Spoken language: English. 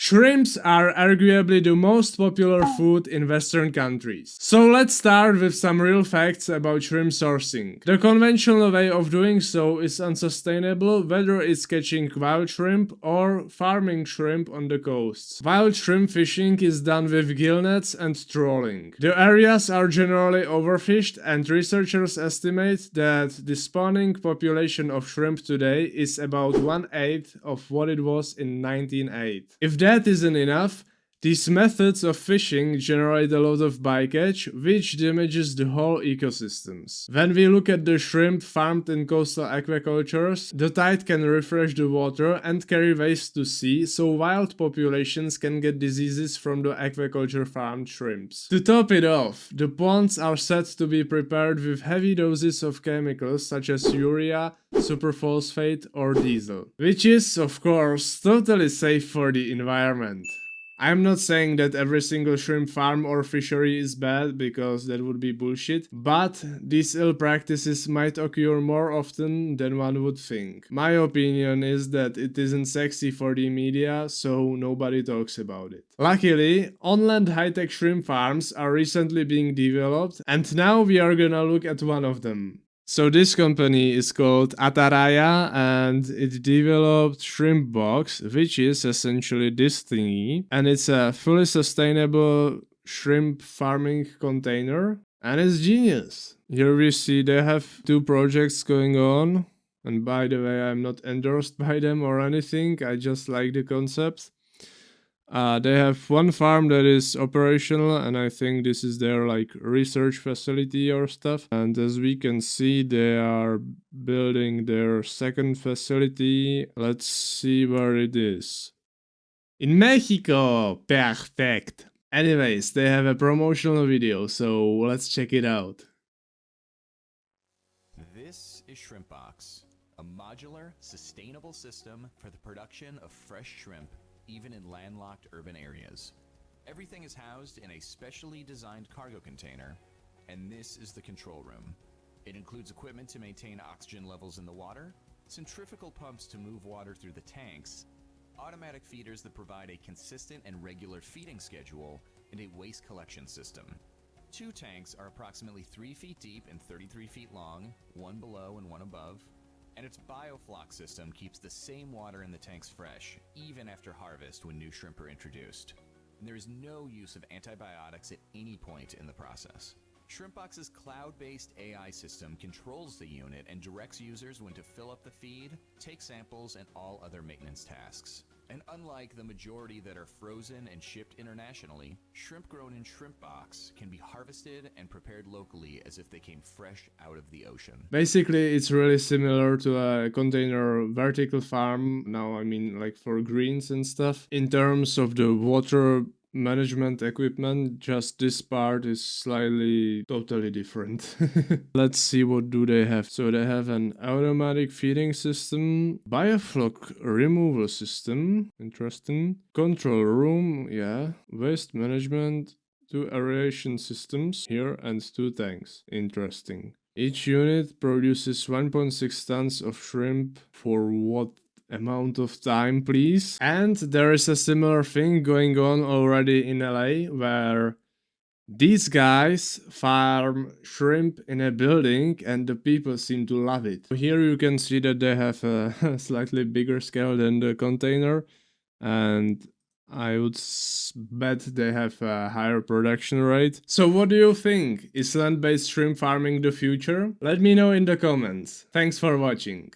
Shrimps are arguably the most popular food in Western countries. So let's start with some real facts about shrimp sourcing. The conventional way of doing so is unsustainable, whether it's catching wild shrimp or farming shrimp on the coasts. Wild shrimp fishing is done with gill nets and trawling. The areas are generally overfished, and researchers estimate that the spawning population of shrimp today is about 1/8 of what it was in 1908. If that isn't enough, these methods of fishing generate a lot of bycatch, which damages the whole ecosystems. When we look at the shrimp farmed in coastal aquacultures, the tide can refresh the water and carry waste to sea, so wild populations can get diseases from the aquaculture farmed shrimps. To top it off, the ponds are said to be prepared with heavy doses of chemicals such as urea, superphosphate or diesel, which is, of course, totally safe for the environment. I'm not saying that every single shrimp farm or fishery is bad, because that would be bullshit, but these ill practices might occur more often than one would think. My opinion is that it isn't sexy for the media, so nobody talks about it. Luckily, on-land high-tech shrimp farms are recently being developed, and now we are gonna look at one of them. So this company is called Ataraya, and it developed Shrimp Box, which is essentially this thingy, and it's a fully sustainable shrimp farming container, and it's genius. Here we see they have 2 projects going on, and by the way, I'm not endorsed by them or anything, I just like the concept. They have one farm that is operational, and I think this is their like research facility or stuff. And as we can see, they are building their second facility. Let's see where it is. In Mexico! Perfect! Anyways, they have a promotional video, so let's check it out. This is Shrimp Box, a modular, sustainable system for the production of fresh shrimp, even in landlocked urban areas. Everything is housed in a specially designed cargo container, and this is the control room. It includes equipment to maintain oxygen levels in the water, centrifugal pumps to move water through the tanks, automatic feeders that provide a consistent and regular feeding schedule, and a waste collection system. 2 tanks are approximately 3 feet deep and 33 feet long, one below and one above, and its biofloc system keeps the same water in the tanks fresh, even after harvest when new shrimp are introduced. And there is no use of antibiotics at any point in the process. Shrimpbox's cloud-based AI system controls the unit and directs users when to fill up the feed, take samples, and all other maintenance tasks. And unlike the majority that are frozen and shipped internationally, shrimp grown in Shrimpbox can be harvested and prepared locally as if they came fresh out of the ocean. Basically, it's really similar to a container vertical farm, now I mean like for greens and stuff. In terms of the water management equipment, just this part is slightly totally different. Let's see, what do they have. So they have an automatic feeding system, biofloc removal system, interesting, control room, yeah, waste management, 2 aeration systems here and 2 tanks, interesting. Each unit produces 1.6 tons of shrimp for what amount of time, please? And there is a similar thing going on already in LA, where these guys farm shrimp in a building and the people seem to love it. Here you can see that they have a slightly bigger scale than the container, and I would bet they have a higher production rate. So what do you think? Is land-based shrimp farming the future? Let me know in the comments. Thanks for watching.